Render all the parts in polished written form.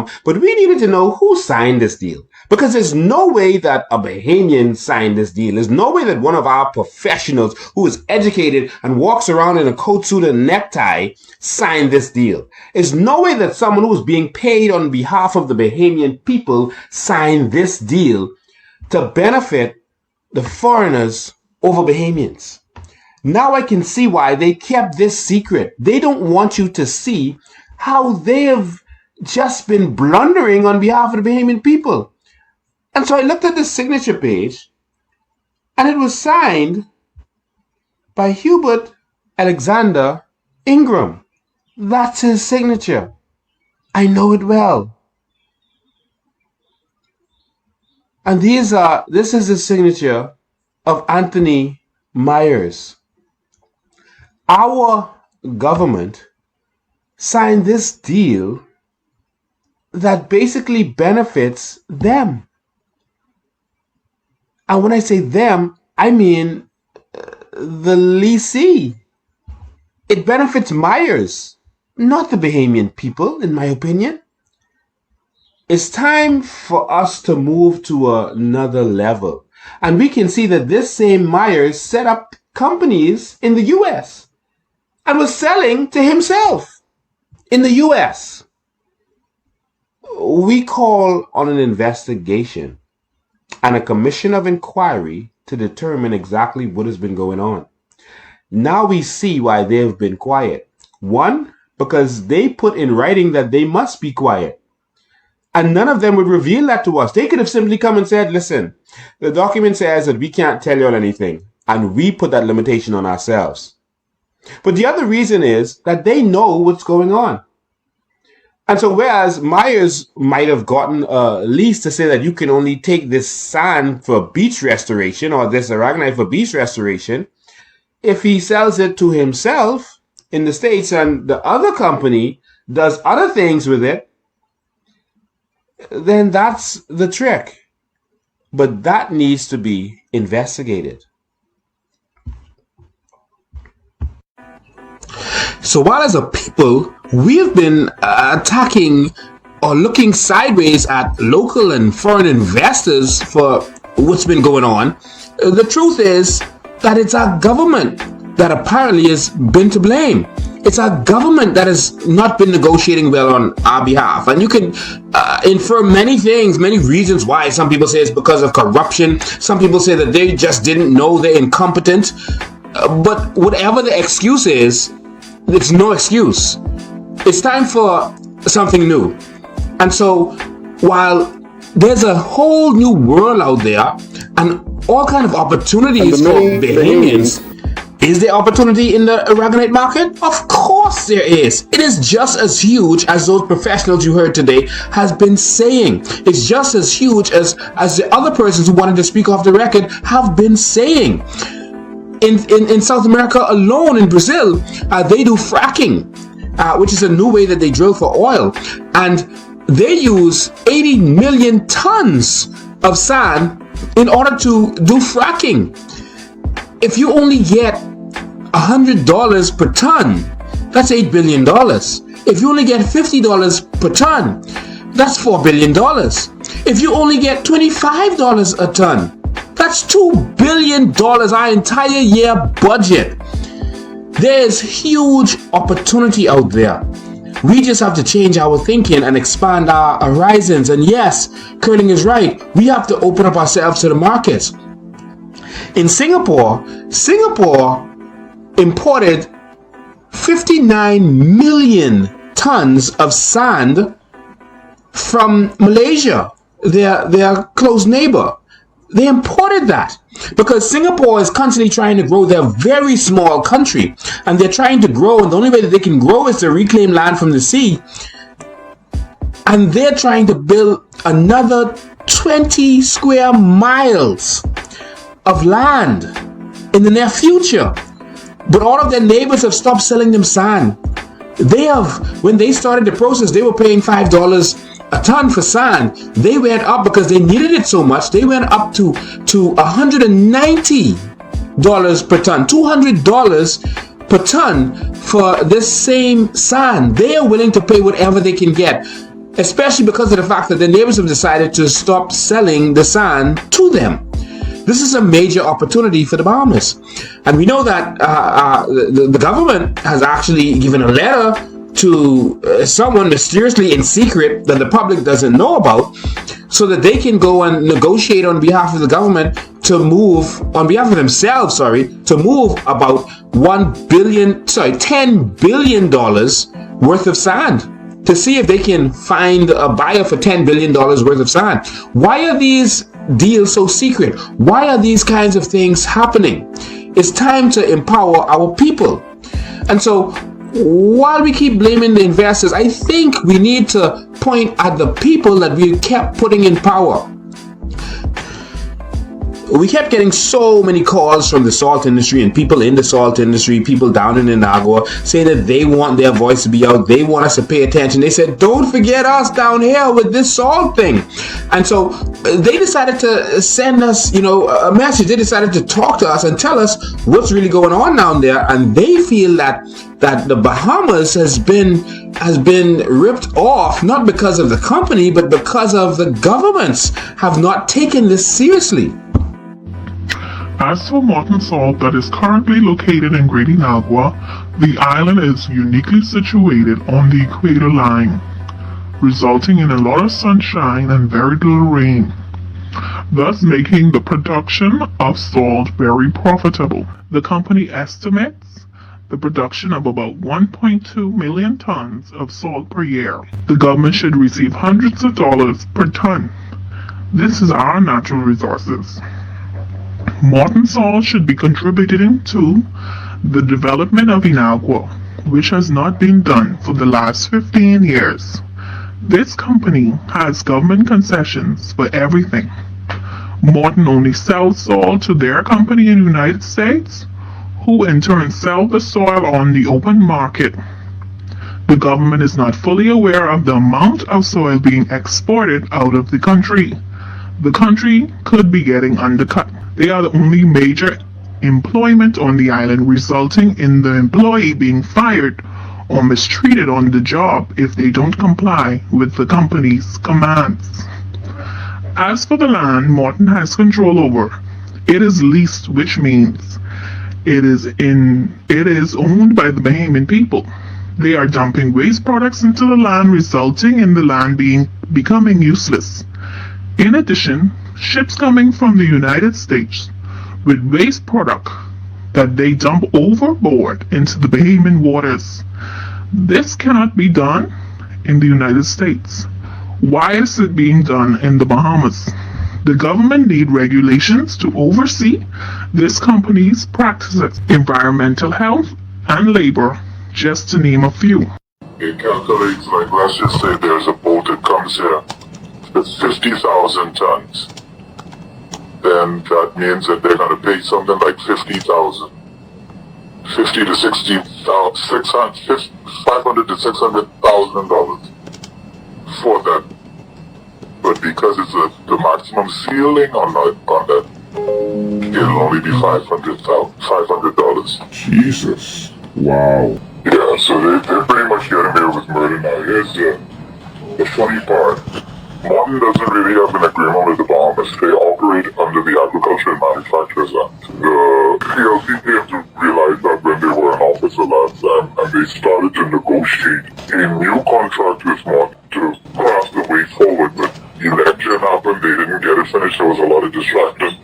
from, but we needed to know who signed this deal. Because there's no way that a Bahamian signed this deal. There's no way that one of our professionals who is educated and walks around in a coat suit and necktie signed this deal. There's no way that someone who is being paid on behalf of the Bahamian people signed this deal to benefit the foreigners over Bahamians. Now I can see why they kept this secret. They don't want you to see how they have just been blundering on behalf of the Bahamian people. And so I looked at the signature page, and it was signed by Hubert Alexander Ingram. That's his signature. I know it well. And this is the signature of Anthony Myers. Our government signed this deal that basically benefits them. And when I say them, I mean the leasee. It benefits Myers, not the Bahamian people, in my opinion. It's time for us to move to another level. And we can see that this same Myers set up companies in the U.S. and was selling to himself in the U.S. We call on an investigation and a commission of inquiry to determine exactly what has been going on. Now we see why they have been quiet. One, because they put in writing that they must be quiet. And none of them would reveal that to us. They could have simply come and said, listen, the document says that we can't tell you all anything. And we put that limitation on ourselves. But the other reason is that they know what's going on. And so whereas Myers might have gotten a lease to say that you can only take this sand for beach restoration or this aragonite for beach restoration, if he sells it to himself in the States and the other company does other things with it, then that's the trick. But that needs to be investigated. So while as a people, we've been attacking or looking sideways at local and foreign investors for what's been going on, the truth is that it's our government that apparently has been to blame. It's our government that has not been negotiating well on our behalf. And you can infer many things, many reasons why. Some people say it's because of corruption. Some people say that they just didn't know, they're incompetent. But whatever the excuse is, it's no excuse. It's time for something new. And so while there's a whole new world out there and all kind of opportunities for Bahamians, is there opportunity in the aragonite market? Of course there is. It is just as huge as those professionals you heard today has been saying. It's just as huge as the other persons who wanted to speak off the record have been saying. In South America alone, in Brazil, they do fracking, which is a new way that they drill for oil. And they use 80 million tons of sand in order to do fracking. If you only get $100 per ton, that's $8 billion. If you only get $50 per ton, that's $4 billion. If you only get $25 a ton, that's $2 billion, our entire year budget. There's huge opportunity out there. We just have to change our thinking and expand our horizons. And yes, Curling is right. We have to open up ourselves to the markets. In Singapore imported 59 million tons of sand from Malaysia, their close neighbor. They imported that because Singapore is constantly trying to grow. They're a very small country and they're trying to grow, and the only way that they can grow is to reclaim land from the sea. And they're trying to build another 20 square miles of land in the near future. But all of their neighbors have stopped selling them sand. When they started the process, they were paying $5 a ton for sand. They went up because they needed it so much. They went up to $190 per ton, $200 per ton for this same sand. They are willing to pay whatever they can get. especially because of the fact that the neighbors have decided to stop selling the sand to them. This is a major opportunity for the Bahamas. And we know that the government has actually given a letter to someone mysteriously in secret that the public doesn't know about, so that they can go and negotiate on behalf of the government to move, on behalf of themselves, to move about $10 billion worth of sand, to see if they can find a buyer for $10 billion worth of sand. Why are these deals so secret? Why are these kinds of things happening? It's time to empower our people. And so, while we keep blaming the investors, I think we need to point at the people that we kept putting in power. We kept getting so many calls from the salt industry and people in the salt industry, people down in Inagua, saying that they want their voice to be out. They want us to pay attention. They said, don't forget us down here with this salt thing. And so they decided to send us, a message. They decided to talk to us and tell us what's really going on down there. And they feel that the Bahamas has been ripped off, not because of the company, but because of the governments have not taken this seriously. As for molten salt that is currently located in Great Inagua, the island is uniquely situated on the equator line, resulting in a lot of sunshine and very little rain, thus making the production of salt very profitable. The company estimates the production of about 1.2 million tons of salt per year. The government should receive hundreds of dollars per ton. This is our natural resources. Molten salt should be contributing to the development of Inagua, which has not been done for the last 15 years. This company has government concessions for everything. Morton only sells salt to their company in the United States, who in turn sell the soil on the open market. The government is not fully aware of the amount of soil being exported out of the country. The country could be getting undercut. They are the only major employment on the island, resulting in the employee being fired or mistreated on the job if they don't comply with the company's commands. As for the land Morton has control over, it is leased, which means it is owned by the Bahamian people. They are dumping waste products into the land, resulting in the land becoming useless. In addition, ships coming from the United States with waste product that they dump overboard into the Bahamian waters. This cannot be done in the United States. Why is it being done in the Bahamas? The government need regulations to oversee this company's practices, environmental health and labor, just to name a few. It calculates, like let's just say there's a boat that comes here with 50,000 tons. Then that means that they're going to pay something like $50,000. $50,000 to $60,000, $500,000 to $600,000 for that. But because it's the maximum ceiling on that, it'll only be $500. Jesus. Wow. Yeah, so they're pretty much getting away with murder now. Here's the funny part. Morton doesn't really have an agreement with the Bahamas. They operate under the Agriculture and Manufacturers Act. The PLC came to realize that when they were in office the last time, and they started to negotiate a new contract with Morton to pass the way forward. But election happened, they didn't get it finished. There was a lot of distraction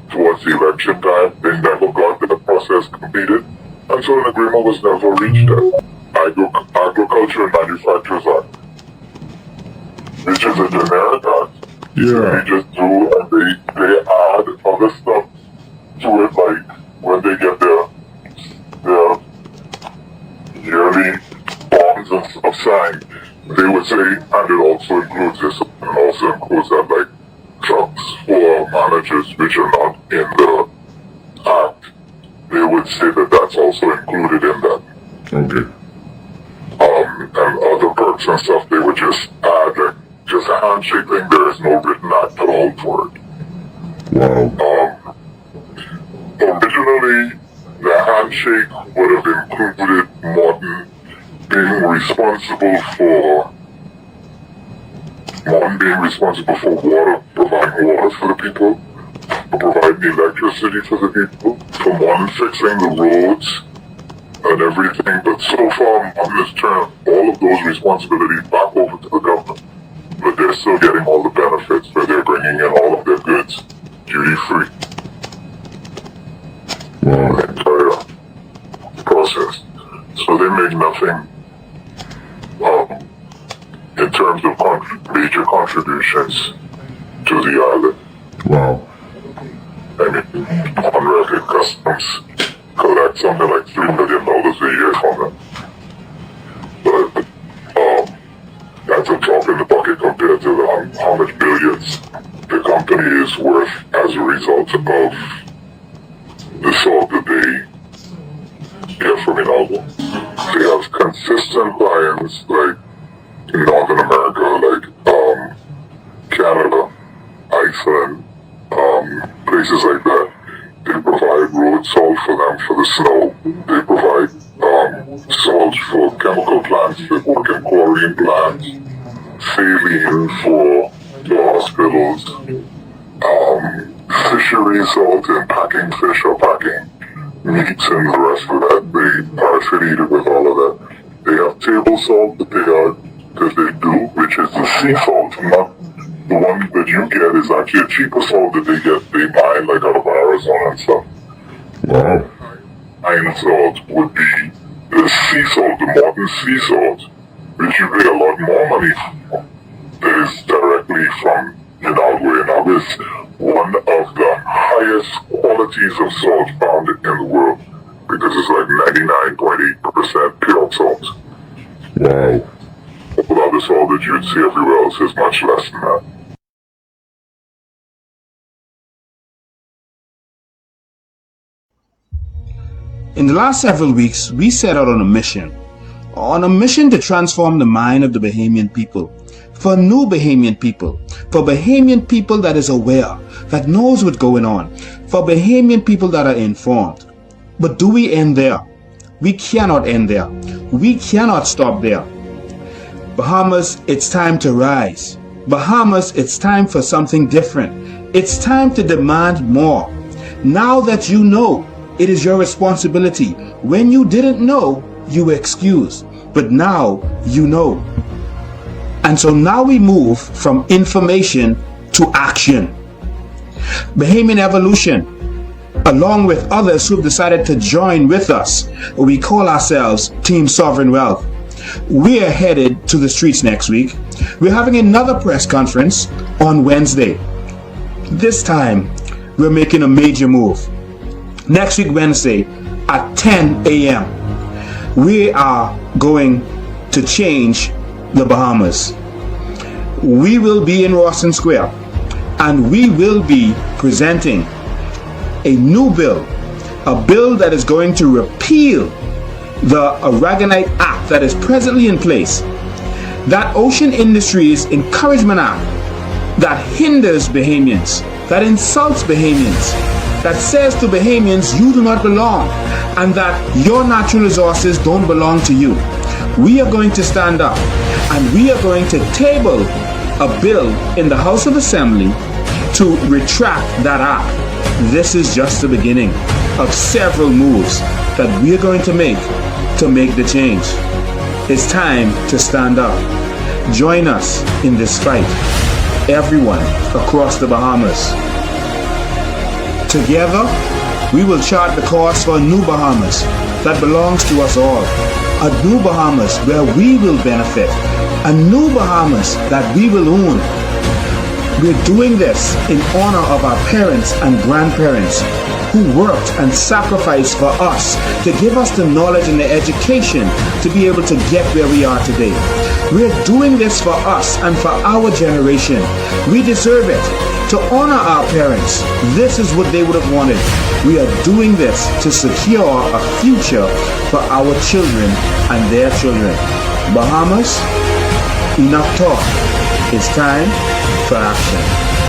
towards the election time. They never got the process completed, and so an agreement was never reached there. Agriculture and Manufacturers Act, which is a generic act. Yeah. They just do, and they add other stuff to it, like when they get their yearly bonds of signed, they would say, and it also includes this, and also includes that, like trucks for managers which are not in the act. They would say that that's also included in that. Okay. And other perks and stuff, they would just add, like, just a handshake thing. There is no written act at all for it. Wow. Originally, the handshake would have included Morton being responsible for Martin being responsible for water, providing water for the people, for providing electricity for the people, for Martin fixing the roads and everything. But so far, Martin has turned all of those responsibilities back over to the government. But they're still getting all the benefits, where they're bringing in all of their goods duty-free. Wow. The entire process. So they make nothing in terms of major contributions to the island. Wow. I mean, on record, customs collect something like $3 million a year from them. But that's a drop in the bucket compared to how much billions the company is worth as a result of the salt that they get from Inagua. They have consistent clients like in Northern America, like Canada, Iceland, places like that. They provide road salt for them for the snow. They provide salt for chemical plants that work in chlorine plants, saline for the hospitals, fishery salt in packing fish or packing meats and the rest of that. They are affiliated with all of that. They have table salt that they do, which is the sea salt, not the one that you get is actually a cheaper salt that they mine like out of Arizona and stuff. Wow. Iron salt would be the sea salt, the modern sea salt, which you pay a lot more money for. That is directly from Inagua. Inagua is one of the highest qualities of salt found in the world because it's like 99.8% pure salt. Wow. All other salt that you'd see everywhere else is much less than that. In the last several weeks, we set out on a mission to transform the mind of the Bahamian people, for new Bahamian people, for Bahamian people that is aware, that knows what's going on, for Bahamian people that are informed. But do we end there? We cannot end there. We cannot stop there. Bahamas, it's time to rise. Bahamas, it's time for something different. It's time to demand more. Now that you know, it is your responsibility. When you didn't know, you were excused. But now you know. And so now we move from information to action. Bahamian Revolution, along with others who've decided to join with us, we call ourselves Team Sovereign Wealth. We are headed to the streets next week. We're having another press conference on Wednesday. This time, we're making a major move. Next week, Wednesday, at 10 a.m., we are going to change the Bahamas. We will be in Rawson Square, and we will be presenting a new bill, a bill that is going to repeal the Aragonite Act that is presently in place, that Ocean Industries Encouragement Act that hinders Bahamians, that insults Bahamians, that says to Bahamians, you do not belong, and that your natural resources don't belong to you. We are going to stand up, and we are going to table a bill in the House of Assembly to retract that act. This is just the beginning of several moves that we are going to make the change. It's time to stand up. Join us in this fight. Everyone across the Bahamas. Together, we will chart the course for a new Bahamas that belongs to us all. A new Bahamas where we will benefit. A new Bahamas that we will own. We're doing this in honor of our parents and grandparents who worked and sacrificed for us to give us the knowledge and the education to be able to get where we are today. We're doing this for us and for our generation. We deserve it. To honor our parents, this is what they would have wanted. We are doing this to secure a future for our children and their children. Bahamas, enough talk. It's time for action.